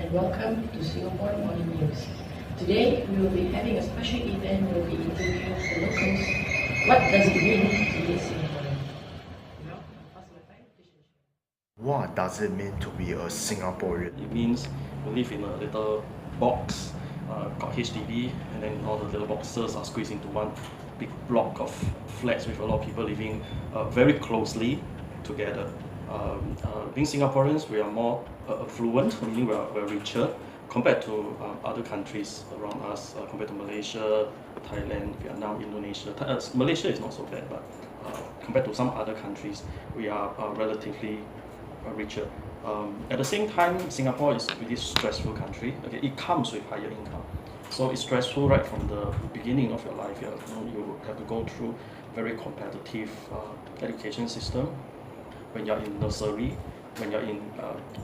and welcome to Singapore Morning News. Today we will be having a special event. We'll be interviewing the locals. What does it mean to be a Singaporean? Now, I'll pass my time to Chen. What does it mean to be a Singaporean? It means we live in a little box called HDB, and then all the little boxes are squeezed into one big block of flats with a lot of people living very closely together. Being Singaporeans, we are more affluent, meaning we're richer compared to other countries around us, compared to Malaysia, Thailand, Vietnam, Indonesia. Malaysia is not so bad, but compared to some other countries, we are relatively richer. At the same time, Singapore is a pretty stressful country. Okay, it comes with higher income, so it's stressful right from the beginning of your life. You have to go through very competitive education system. When you're in nursery, when you're in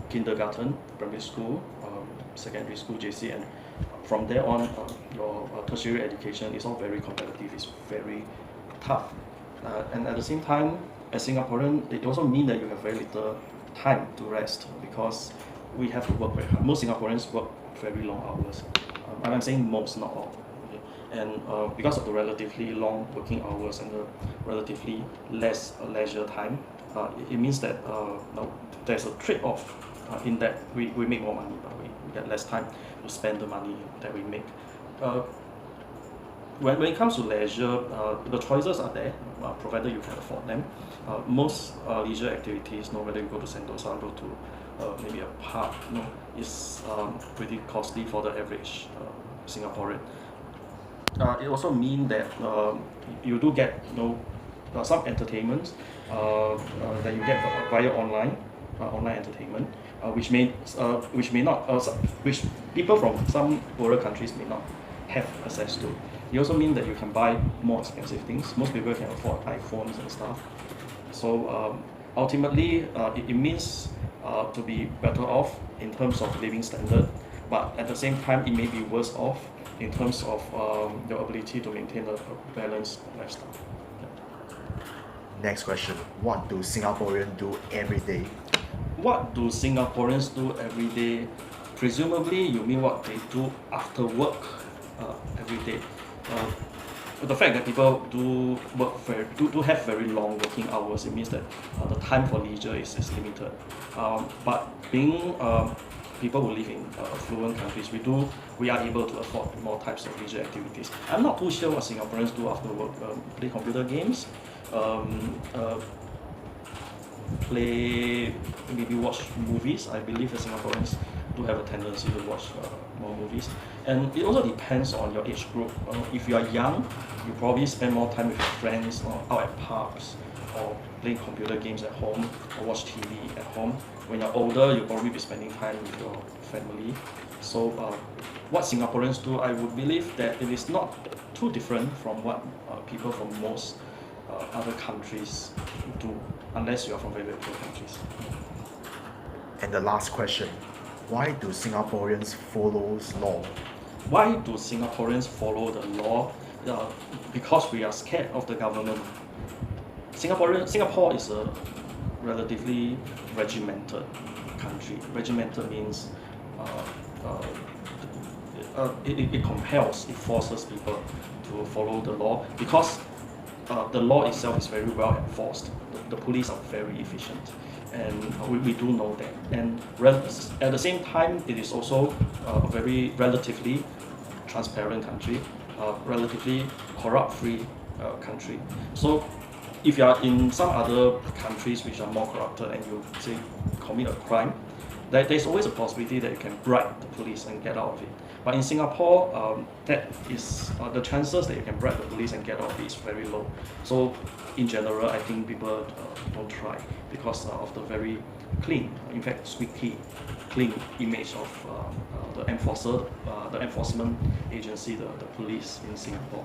kindergarten, primary school, secondary school, JC, and from there on, your tertiary education is all very competitive. It's very tough, and at the same time, as Singaporean, it also means that you have very little time to rest because we have to work very hard. Most Singaporeans work very long hours. I'm saying most, not all. Okay? And because of the relatively long working hours and the relatively less leisure time, it means that there's a trade-off in that we make more money, but we get less time to spend the money that we make. When it comes to leisure, the choices are there, provided you can afford them. Most leisure activities, whether you go to Sentosa, go to maybe a park, is pretty costly for the average Singaporean. It also means that you do get some entertainment that you get via online entertainment, which people from some poorer countries may not have access to. It also means that you can buy more expensive things. Most people can afford iPhones and stuff. So ultimately, it means to be better off in terms of living standard, but at the same time, it may be worse off in terms of your ability to maintain a balanced lifestyle. Next question. What do Singaporeans do every day? What do Singaporeans do every day? Presumably, you mean what they do after work every day. The fact that people do have very long working hours, it means that the time for leisure is limited. But being people who live in affluent countries, we are able to afford more types of leisure activities. I'm not too sure what Singaporeans do after work. Play computer games, maybe watch movies. I believe that Singaporeans do have a tendency to watch more movies, and it also depends on your age group. If you are young, you probably spend more time with your friends or out at parks or playing computer games at home or watch TV at home. When you're older, you'll probably be spending time with your family. So what Singaporeans do, I would believe that it is not too different from what people from most other countries do, unless you are from very, very poor countries. And the last question. Why do Singaporeans follow law? Why do Singaporeans follow the law? Because we are scared of the government. Singapore is a relatively regimented country. Regimented means it compels, it forces people to follow the law because the law itself is very well enforced. The police are very efficient, and we do know that. And at the same time, it is also a very relatively transparent country, relatively corrupt-free country. So if you are in some other countries which are more corrupted and you say commit a crime, there's always a possibility that you can bribe the police and get out of it. But in Singapore, that is the chances that you can bribe the police and get out of it is very low. So in general, I think people don't try because of the very clean, in fact squeaky clean image of the enforcement agency, the police in Singapore.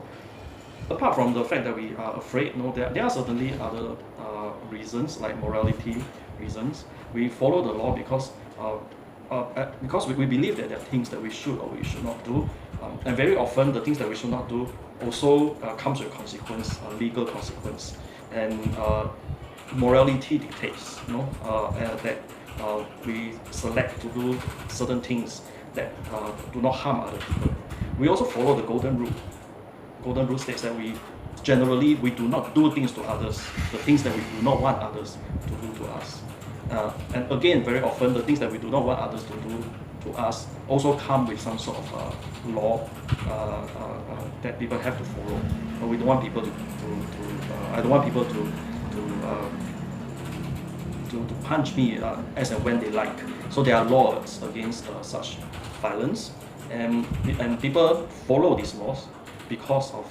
Apart from the fact that we are afraid, there are certainly other reasons, like morality reasons. We follow the law because we believe that there are things that we should or we should not do, and very often the things that we should not do also comes with consequence, legal consequence, and morality dictates, that we select to do certain things that do not harm other people. We also follow the golden rule. Golden rule states that we do not do things to others, the things that we do not want others to do to us. And again, very often the things that we do not want others to do to us also come with some sort of law that people have to follow. We don't want people I don't want people to punch me as and when they like. So there are laws against such violence, and people follow these laws because of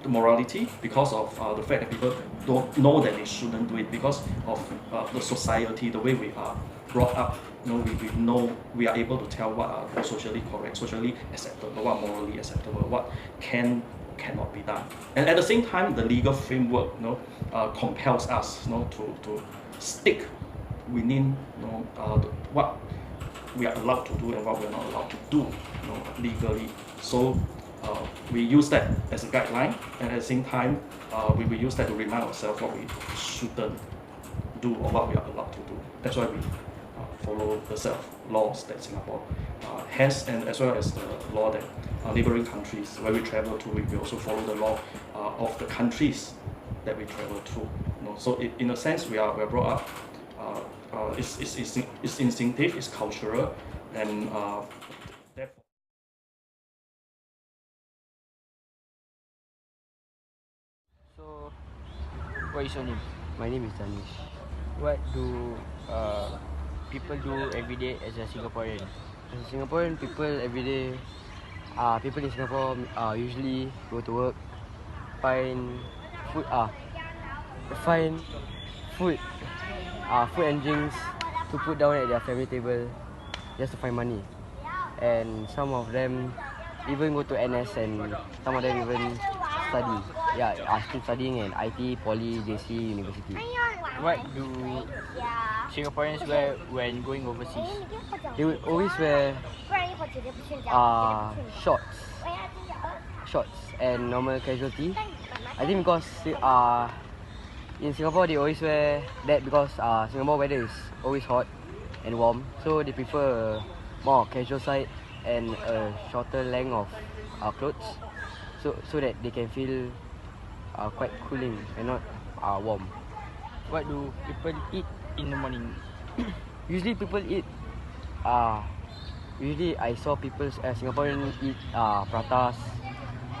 the morality, because of the fact that people don't know that they shouldn't do it, because of the society, the way we are brought up. We know, we are able to tell what are socially correct, socially acceptable, what morally acceptable, what cannot be done. And at the same time, the legal framework compels us to stick within what we are allowed to do and what we are not allowed to do legally. So we use that as a guideline, and at the same time we will use that to remind ourselves what we shouldn't do or what we are allowed to do. That's why we follow the set of laws that Singapore has, and as well as the law that neighboring countries where we travel to, we also follow the law of the countries that we travel to. So in a sense, we are brought up. It's instinctive, it's cultural, and therefore. So, what is your name? My name is Danish. What do people do every day as a Singaporean? As a Singaporean, people every day, people in Singapore usually go to work, find food, food and drinks to put down at their family table, just to find money. And some of them even go to NS, and some of them even study. Are still studying in IT, Poly, JC, University. What do Singaporeans wear when going overseas? They would always wear shorts and normal casual tee. I think because in Singapore they always wear that because Singapore weather is always hot and warm, so they prefer a more casual side and a shorter length of clothes, so that they can feel quite cooling and not warm. What do people eat in the morning? Usually people eat usually I saw people Singaporean eat pratas,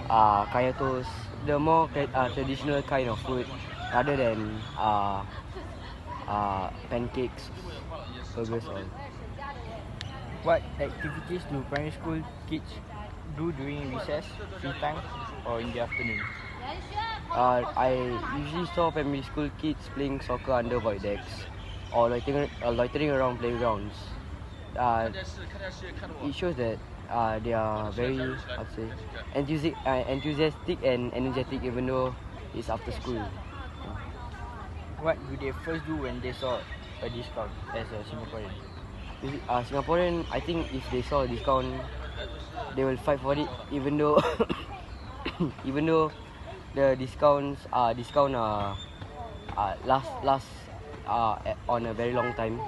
kaya toast, the more traditional kind of food rather than pancakes, burgers all. What activities do primary school kids do during recess, free time, or in the afternoon? I usually saw primary school kids playing soccer under void decks or loitering around playgrounds. It shows that they are very, enthusiastic and energetic even though it's after school. What do they first do when they saw a discount as a Singaporean? Singaporean, I think if they saw a discount, they will fight for it, even though the discounts last on a very long time.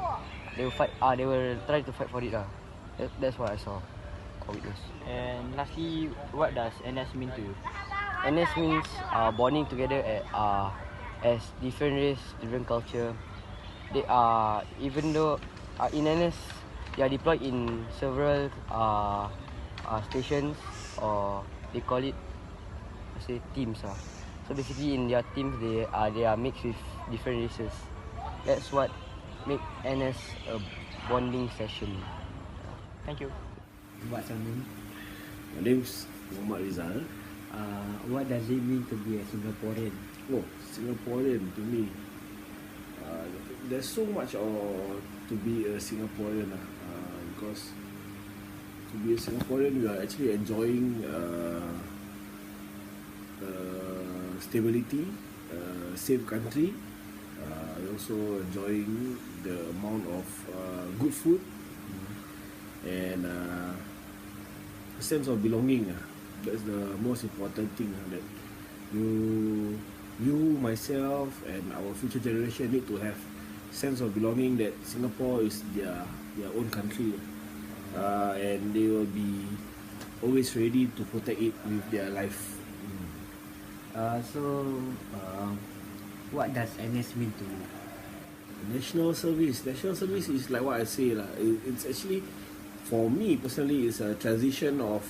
They will fight. They will try to fight for it. That's what I saw or witness. And lastly, what does NS mean to you? NS means bonding together as different race, different culture. They are, even though in NS they are deployed in several stations, or they call it teams. So basically in their teams they are mixed with different races. That's what make NS a bonding session. Thank you. What's your name? My name's Muhammad Rizal. What does it mean to be a Singaporean? Oh, Singaporean to me. There's so much to be a Singaporean because to be a Singaporean you are actually enjoying stability, safe country. You're also enjoying the amount of good food and a sense of belonging. That's the most important thing that you, myself, and our future generation need to have sense of belonging that Singapore is their own country, and they will be always ready to protect it with their life. What does NS mean to you? National service is like what I say lah. It's actually, for me personally, it's a transition of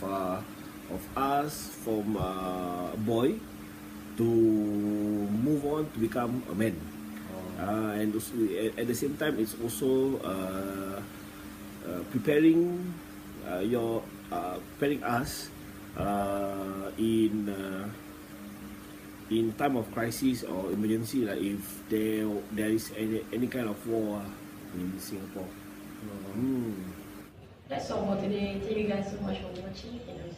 us from a boy to move on to become a man. And also, at the same time, it's also preparing preparing us in time of crisis or emergency, like if there is any kind of war in Singapore. That's all for today. Thank you guys so much for watching, and